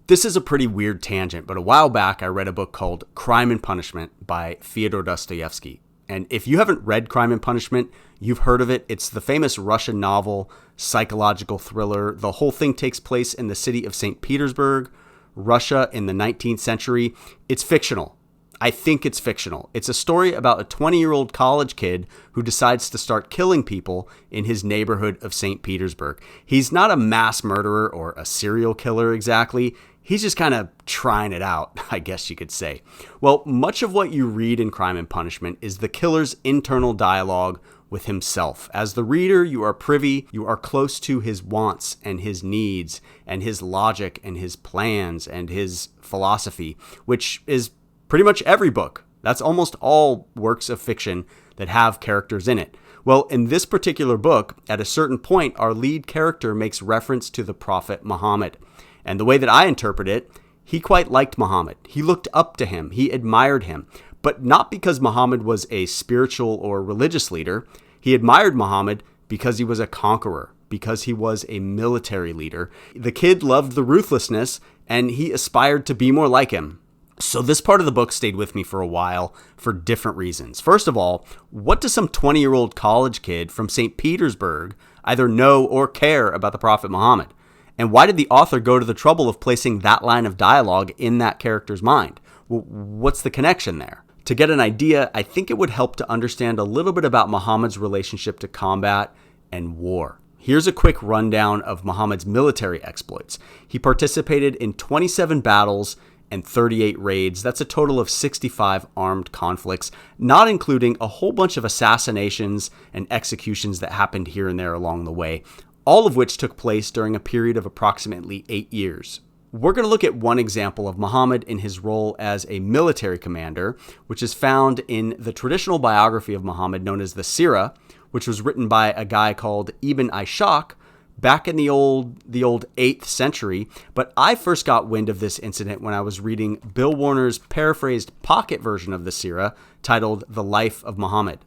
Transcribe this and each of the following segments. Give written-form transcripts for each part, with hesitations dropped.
This is a pretty weird tangent, but a while back I read a book called Crime and Punishment by Fyodor Dostoevsky. And if you haven't read Crime and Punishment, you've heard of it. It's the famous Russian novel, psychological thriller. The whole thing takes place in the city of St. Petersburg, Russia in the 19th century. It's fictional. I think it's fictional. It's a story about a 20-year-old college kid who decides to start killing people in his neighborhood of St. Petersburg. He's not a mass murderer or a serial killer exactly. He's just kind of trying it out, I guess you could say. Well, much of what you read in Crime and Punishment is the killer's internal dialogue with himself. As the reader, you are privy, you are close to his wants and his needs and his logic and his plans and his philosophy, which is pretty much every book. That's almost all works of fiction that have characters in it. Well, in this particular book, at a certain point, our lead character makes reference to the Prophet Mohammed. And the way that I interpret it, he quite liked Muhammad. He looked up to him. He admired him. But not because Muhammad was a spiritual or religious leader. He admired Muhammad because he was a conqueror, because he was a military leader. The kid loved the ruthlessness, and he aspired to be more like him. So this part of the book stayed with me for a while for different reasons. First of all, what does some 20-year-old college kid from St. Petersburg either know or care about the Prophet Muhammad? And why did the author go to the trouble of placing that line of dialogue in that character's mind? Well, what's the connection there? To get an idea, I think it would help to understand a little bit about Muhammad's relationship to combat and war. Here's a quick rundown of Muhammad's military exploits. He participated in 27 battles and 38 raids. That's a total of 65 armed conflicts, not including a whole bunch of assassinations and executions that happened here and there along the way, all of which took place during a period of approximately 8 years. We're going to look at one example of Muhammad in his role as a military commander, which is found in the traditional biography of Muhammad known as the Sirah, which was written by a guy called Ibn Ishaq back in the old 8th century. But I first got wind of this incident when I was reading Bill Warner's paraphrased pocket version of the Sirah titled The Life of Muhammad.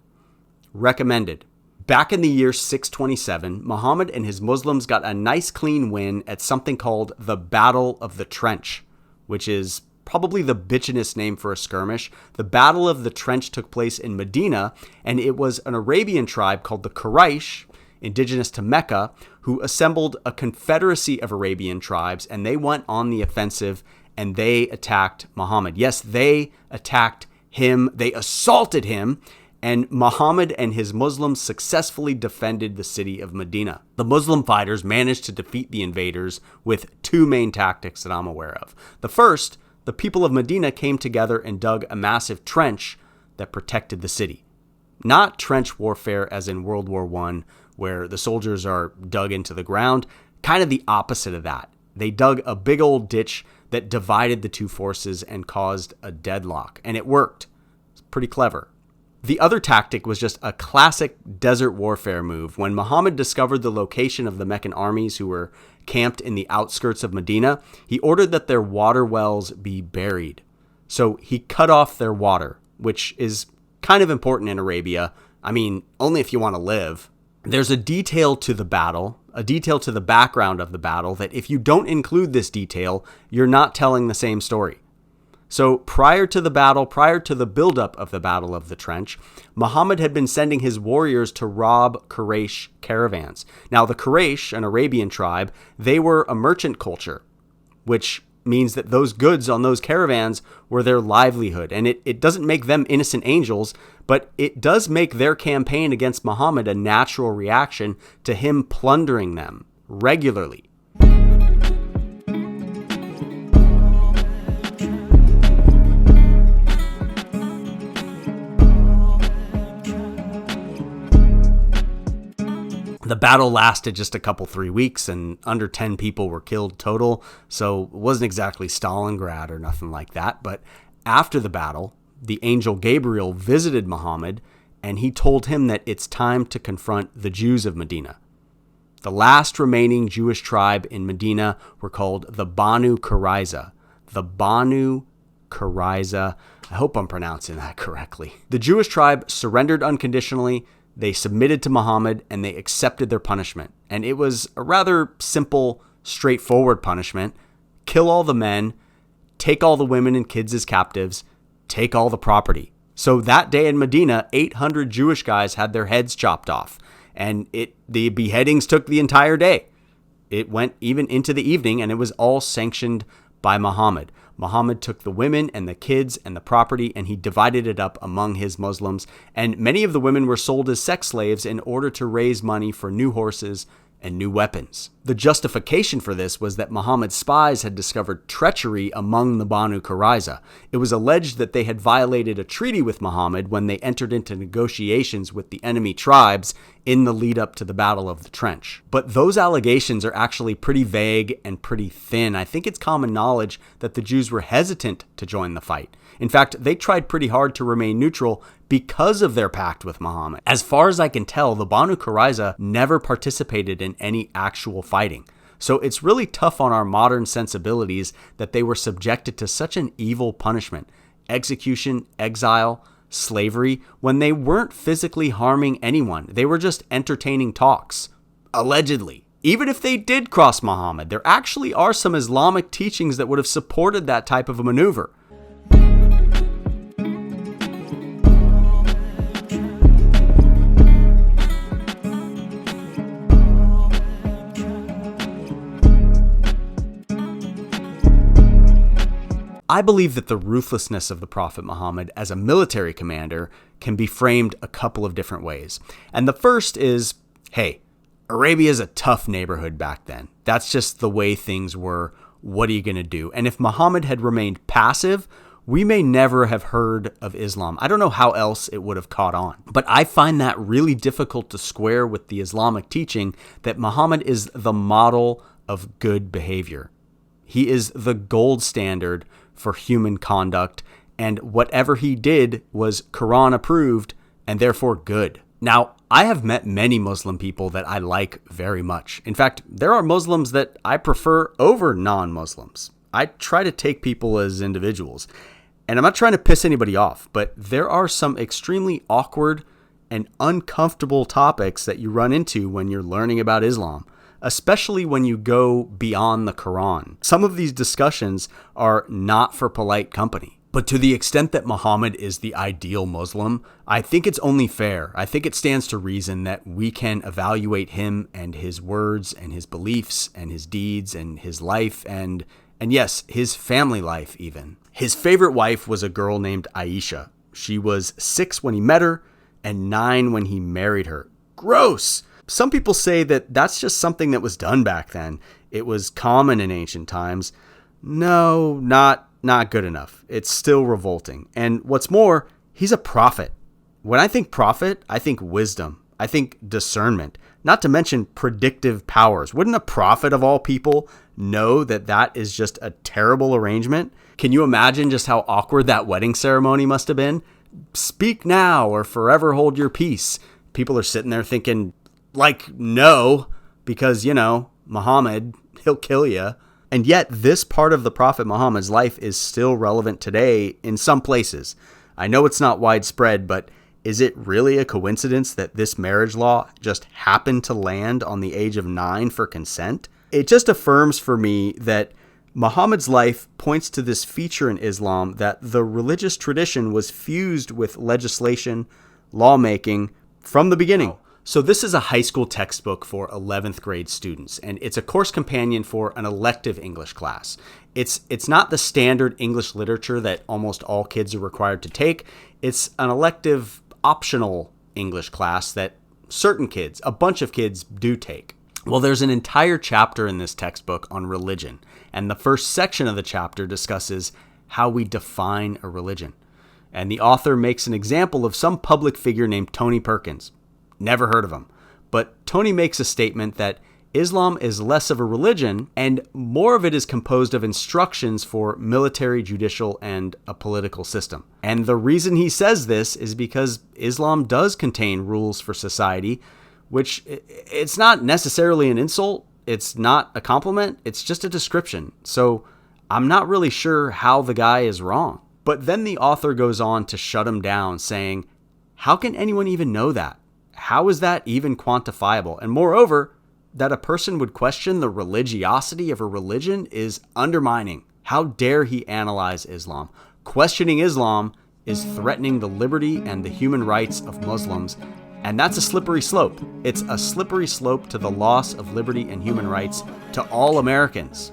Recommended. Back in the year 627, Muhammad and his Muslims got a nice clean win at something called the Battle of the Trench, which is probably the bitchinest name for a skirmish. The Battle of the Trench took place in Medina, and it was an Arabian tribe called the Quraysh, indigenous to Mecca, who assembled a confederacy of Arabian tribes, and they went on the offensive, and they attacked Muhammad. Yes, they attacked him. They assaulted him. And Muhammad and his Muslims successfully defended the city of Medina. The Muslim fighters managed to defeat the invaders with two main tactics that I'm aware of. The first, the people of Medina came together and dug a massive trench that protected the city. Not trench warfare as in World War I, where the soldiers are dug into the ground. Kind of the opposite of that. They dug a big old ditch that divided the two forces and caused a deadlock. And it worked. It's pretty clever. The other tactic was just a classic desert warfare move. When Muhammad discovered the location of the Meccan armies who were camped in the outskirts of Medina, he ordered that their water wells be buried. So he cut off their water, which is kind of important in Arabia. I mean, only if you want to live. There's a detail to the battle, a detail to the background of the battle, that if you don't include this detail, you're not telling the same story. So prior to the battle, prior to the buildup of the Battle of the Trench, Muhammad had been sending his warriors to rob Quraysh caravans. Now, the Quraysh, an Arabian tribe, they were a merchant culture, which means that those goods on those caravans were their livelihood. And it doesn't make them innocent angels, but it does make their campaign against Muhammad a natural reaction to him plundering them regularly. The battle lasted just a couple 3 weeks, and under 10 people were killed total, so it wasn't exactly Stalingrad or nothing like that. But after the battle, the angel Gabriel visited Muhammad, and he told him that it's time to confront the Jews of Medina. The last remaining Jewish tribe in Medina were called the Banu Qurayza. The Banu Qurayza. I hope I'm pronouncing that correctly. The Jewish tribe surrendered unconditionally. They submitted to Muhammad and they accepted their punishment. And it was a rather simple, straightforward punishment. kill all the men, take all the women and kids as captives, take all the property. So that day in Medina, 800 Jewish guys had their heads chopped off, and the beheadings took the entire day. It went even into the evening, and it was all sanctioned by Muhammad. Muhammad took the women and the kids and the property, and he divided it up among his Muslims. And many of the women were sold as sex slaves in order to raise money for new horses and new weapons. The justification for this was that Muhammad's spies had discovered treachery among the Banu Qurayza. It was alleged that they had violated a treaty with Muhammad when they entered into negotiations with the enemy tribes in the lead up to the Battle of the Trench. But those allegations are actually pretty vague and pretty thin. I think it's common knowledge that the Jews were hesitant to join the fight. In fact, they tried pretty hard to remain neutral because of their pact with Muhammad. As far as I can tell, the Banu Qurayza never participated in any actual fighting. So it's really tough on our modern sensibilities that they were subjected to such an evil punishment: execution, exile, slavery, when they weren't physically harming anyone. They were just entertaining talks. Allegedly. Even if they did cross Muhammad, there actually are some Islamic teachings that would have supported that type of a maneuver. I believe that the ruthlessness of the Prophet Muhammad as a military commander can be framed a couple of different ways. And the first is, hey, Arabia's a tough neighborhood back then. That's just the way things were. What are you going to do? And if Muhammad had remained passive, we may never have heard of Islam. I don't know how else it would have caught on. But I find that really difficult to square with the Islamic teaching that Muhammad is the model of good behavior. He is the gold standard for human conduct, and whatever he did was Quran approved and therefore good. Now, I have met many Muslim people that I like very much. In fact, there are Muslims that I prefer over non-Muslims. I try to take people as individuals, and I'm not trying to piss anybody off, but there are some extremely awkward and uncomfortable topics that you run into when you're learning about Islam, especially when you go beyond the Quran. Some of these discussions are not for polite company. But to the extent that Muhammad is the ideal Muslim, I think it's only fair. I think it stands to reason that we can evaluate him and his words and his beliefs and his deeds and his life and yes, his family life even. His favorite wife was a girl named Aisha. She was 6 when he met her and 9 when he married her. Gross! Some people say that that's just something that was done back then. It was common in ancient times. No, not good enough. It's still revolting. And what's more, he's a prophet. When I think prophet, I think wisdom. I think discernment, not to mention predictive powers. Wouldn't a prophet of all people know that that is just a terrible arrangement? Can you imagine just how awkward that wedding ceremony must have been? Speak now or forever hold your peace. People are sitting there thinking, like, no, because, Muhammad, he'll kill you. And yet this part of the Prophet Muhammad's life is still relevant today in some places. I know it's not widespread, but is it really a coincidence that this marriage law just happened to land on the age of 9 for consent? It just affirms for me that Muhammad's life points to this feature in Islam, that the religious tradition was fused with legislation, lawmaking from the beginning. So this is a high school textbook for 11th grade students, and it's a course companion for an elective English class. It's not the standard English literature that almost all kids are required to take. It's an elective optional English class that certain kids, a bunch of kids, do take. Well, there's an entire chapter in this textbook on religion, and the first section of the chapter discusses how we define a religion. And the author makes an example of some public figure named Tony Perkins. Never heard of him. But Tony makes a statement that Islam is less of a religion and more of it is composed of instructions for military, judicial, and a political system. And the reason he says this is because Islam does contain rules for society, which it's not necessarily an insult. It's not a compliment. It's just a description. So I'm not really sure how the guy is wrong. But then the author goes on to shut him down, saying, how can anyone even know that? How is that even quantifiable? And moreover, that a person would question the religiosity of a religion is undermining. How dare he analyze Islam? Questioning Islam is threatening the liberty and the human rights of Muslims, and that's a slippery slope. It's a slippery slope to the loss of liberty and human rights to all Americans.